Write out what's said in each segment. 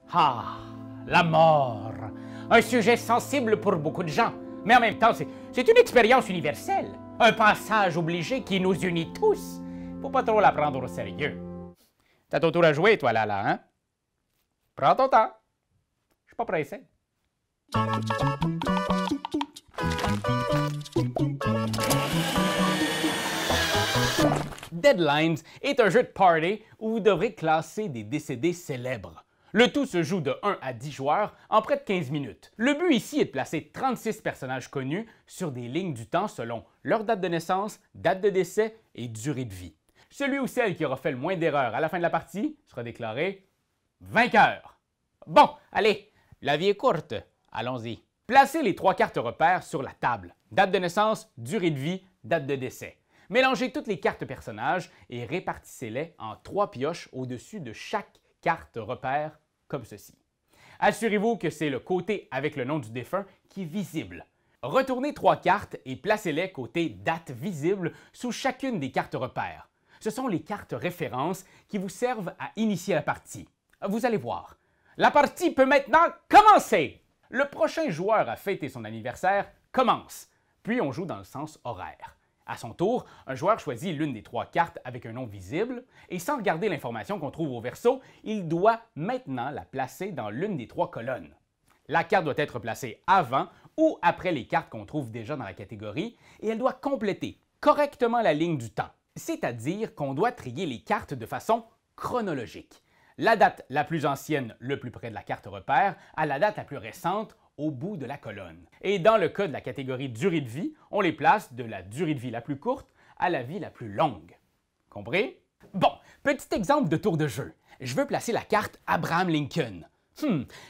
Ah, la mort. Un sujet sensible pour beaucoup de gens, mais en même temps, c'est une expérience universelle. Un passage obligé qui nous unit tous. Faut pas trop la prendre au sérieux. T'as ton tour à jouer, toi, là, hein? Prends ton temps. Je suis pas pressé. Deadlines est un jeu de party où vous devrez classer des décédés célèbres. Le tout se joue de 1 à 10 joueurs en près de 15 minutes. Le but ici est de placer 36 personnages connus sur des lignes du temps selon leur date de naissance, date de décès et durée de vie. Celui ou celle qui aura fait le moins d'erreurs à la fin de la partie sera déclaré vainqueur. Bon, allez, la vie est courte, allons-y. Placez les 3 cartes repères sur la table. Date de naissance, durée de vie, date de décès. Mélangez toutes les cartes personnages et répartissez-les en 3 pioches au-dessus de chaque carte repère, comme ceci. Assurez-vous que c'est le côté avec le nom du défunt qui est visible. Retournez 3 cartes et placez-les côté date visible sous chacune des cartes repères. Ce sont les cartes références qui vous servent à initier la partie. Vous allez voir. La partie peut maintenant commencer! Le prochain joueur à fêter son anniversaire commence, puis on joue dans le sens horaire. À son tour, un joueur choisit l'une des 3 cartes avec un nom visible et sans regarder l'information qu'on trouve au verso, il doit maintenant la placer dans l'une des 3 colonnes. La carte doit être placée avant ou après les cartes qu'on trouve déjà dans la catégorie et elle doit compléter correctement la ligne du temps, c'est-à-dire qu'on doit trier les cartes de façon chronologique. La date la plus ancienne le plus près de la carte repère à la date la plus récente au bout de la colonne. Et dans le cas de la catégorie durée de vie, on les place de la durée de vie la plus courte à la vie la plus longue. Compris? Bon, petit exemple de tour de jeu. Je veux placer la carte Abraham Lincoln.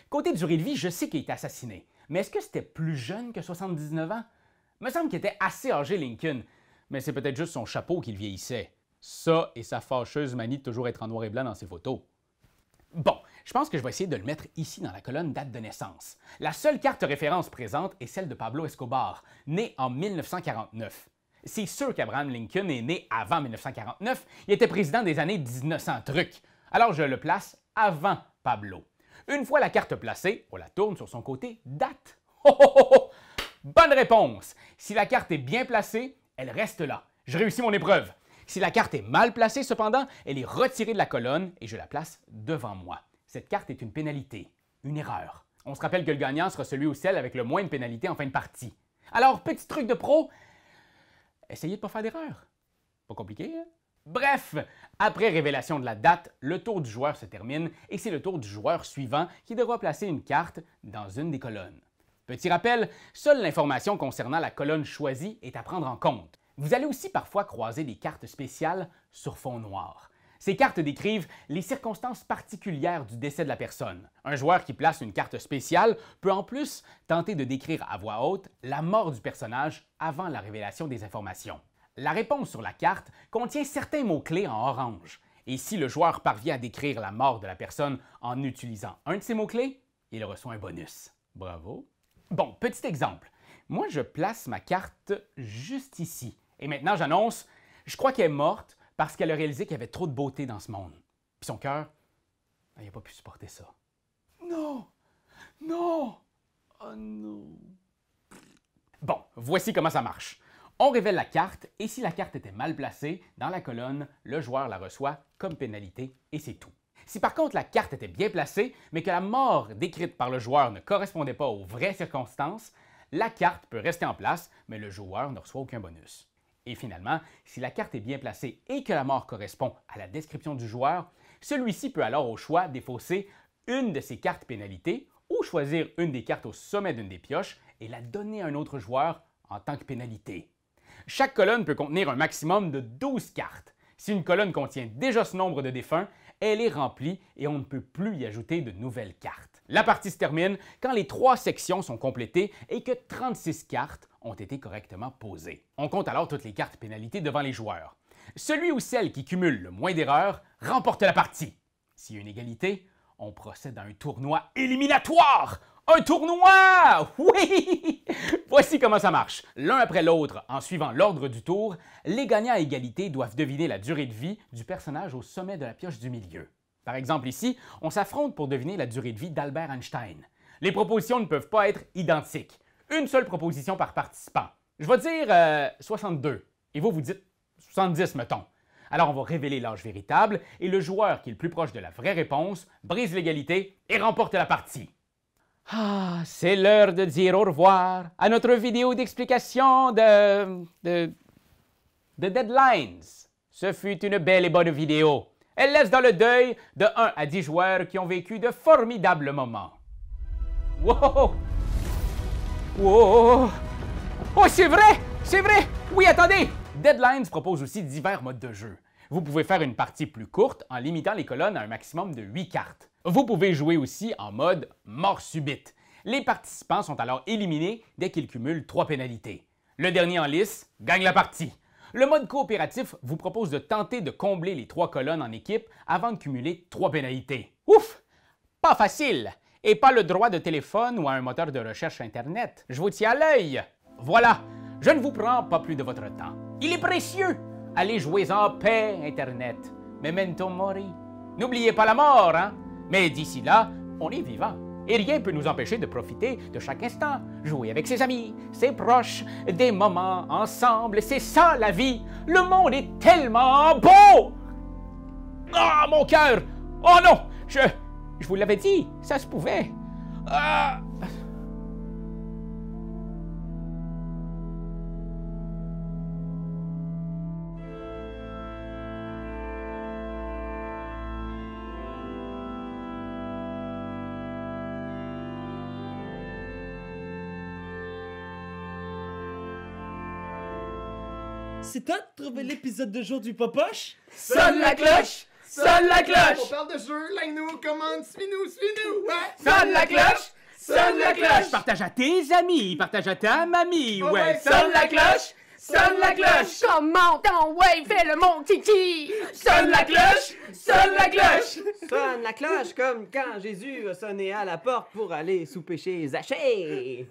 Côté durée de vie, je sais qu'il a été assassiné. Mais est-ce que c'était plus jeune que 79 ans? Me semble qu'il était assez âgé, Lincoln. Mais c'est peut-être juste son chapeau qui le vieillissait. Ça et sa fâcheuse manie de toujours être en noir et blanc dans ses photos. Bon, je pense que je vais essayer de le mettre ici dans la colonne date de naissance. La seule carte référence présente est celle de Pablo Escobar, né en 1949. C'est sûr qu'Abraham Lincoln est né avant 1949, il était président des années 1900 trucs. Alors je le place avant Pablo. Une fois la carte placée, on la tourne sur son côté date. Bonne réponse! Si la carte est bien placée, elle reste là. Je réussis mon épreuve. Si la carte est mal placée, cependant, elle est retirée de la colonne et je la place devant moi. Cette carte est une pénalité, une erreur. On se rappelle que le gagnant sera celui ou celle avec le moins de pénalités en fin de partie. Alors, petit truc de pro, essayez de ne pas faire d'erreur. Pas compliqué, hein? Bref, après révélation de la date, le tour du joueur se termine et c'est le tour du joueur suivant qui devra placer une carte dans une des colonnes. Petit rappel, seule l'information concernant la colonne choisie est à prendre en compte. Vous allez aussi parfois croiser des cartes spéciales sur fond noir. Ces cartes décrivent les circonstances particulières du décès de la personne. Un joueur qui place une carte spéciale peut en plus tenter de décrire à voix haute la mort du personnage avant la révélation des informations. La réponse sur la carte contient certains mots-clés en orange. Et si le joueur parvient à décrire la mort de la personne en utilisant un de ces mots-clés, il reçoit un bonus. Bravo! Bon, petit exemple. Moi, je place ma carte juste ici. Et maintenant, j'annonce, je crois qu'elle est morte parce qu'elle a réalisé qu'il y avait trop de beauté dans ce monde. Puis son cœur, il n'a pas pu supporter ça. Non! Non! Oh non! Bon, voici comment ça marche. On révèle la carte et si la carte était mal placée, dans la colonne, le joueur la reçoit comme pénalité et c'est tout. Si par contre la carte était bien placée, mais que la mort décrite par le joueur ne correspondait pas aux vraies circonstances, la carte peut rester en place, mais le joueur ne reçoit aucun bonus. Et finalement, si la carte est bien placée et que la mort correspond à la description du joueur, celui-ci peut alors au choix défausser une de ses cartes pénalités ou choisir une des cartes au sommet d'une des pioches et la donner à un autre joueur en tant que pénalité. Chaque colonne peut contenir un maximum de 12 cartes. Si une colonne contient déjà ce nombre de défunts, elle est remplie et on ne peut plus y ajouter de nouvelles cartes. La partie se termine quand les 3 sections sont complétées et que 36 cartes ont été correctement posées. On compte alors toutes les cartes pénalités devant les joueurs. Celui ou celle qui cumule le moins d'erreurs remporte la partie. S'il y a une égalité, on procède à un tournoi éliminatoire! Un tournoi! Oui! Voici comment ça marche. L'un après l'autre, en suivant l'ordre du tour, les gagnants à égalité doivent deviner la durée de vie du personnage au sommet de la pioche du milieu. Par exemple ici, on s'affronte pour deviner la durée de vie d'Albert Einstein. Les propositions ne peuvent pas être identiques. Une seule proposition par participant. Je vais dire 62, et vous dites 70, mettons. Alors on va révéler l'âge véritable, et le joueur qui est le plus proche de la vraie réponse brise l'égalité et remporte la partie. Ah, c'est l'heure de dire au revoir à notre vidéo d'explication de Deadlines. Ce fut une belle et bonne vidéo. Elle laisse dans le deuil de 1 à 10 joueurs qui ont vécu de formidables moments. Wow! Wow! Oh, c'est vrai! C'est vrai! Oui, attendez! Deadlines propose aussi divers modes de jeu. Vous pouvez faire une partie plus courte en limitant les colonnes à un maximum de 8 cartes. Vous pouvez jouer aussi en mode mort subite. Les participants sont alors éliminés dès qu'ils cumulent 3 pénalités. Le dernier en lice gagne la partie. Le mode coopératif vous propose de tenter de combler les 3 colonnes en équipe avant de cumuler 3 pénalités. Ouf! Pas facile! Et pas le droit de téléphone ou à un moteur de recherche Internet. Je vous tiens à l'œil. Voilà, je ne vous prends pas plus de votre temps. Il est précieux! Allez jouer en paix, Internet. Memento mori. N'oubliez pas la mort, hein? Mais d'ici là, on est vivant. Et rien ne peut nous empêcher de profiter de chaque instant. Jouer avec ses amis, ses proches, des moments ensemble. C'est ça la vie. Le monde est tellement beau! Ah, mon cœur! Oh non! Je vous l'avais dit, ça se pouvait. Ah! C'est toi de trouver l'épisode de jour du Popoche? Sonne la cloche! Sonne la cloche! On parle de jeu, like-nous, commande, suis-nous, ouais! Sonne la cloche! Sonne la cloche! Partage à tes amis, partage à ta mamie, Oh ouais! ouais, Sonne la cloche! Sonne la cloche! Comment ton ouais, fais le mon kiki! Sonne la cloche! Sonne la cloche! Sonne la cloche comme quand Jésus a sonné à la porte pour aller souper chez Zachée.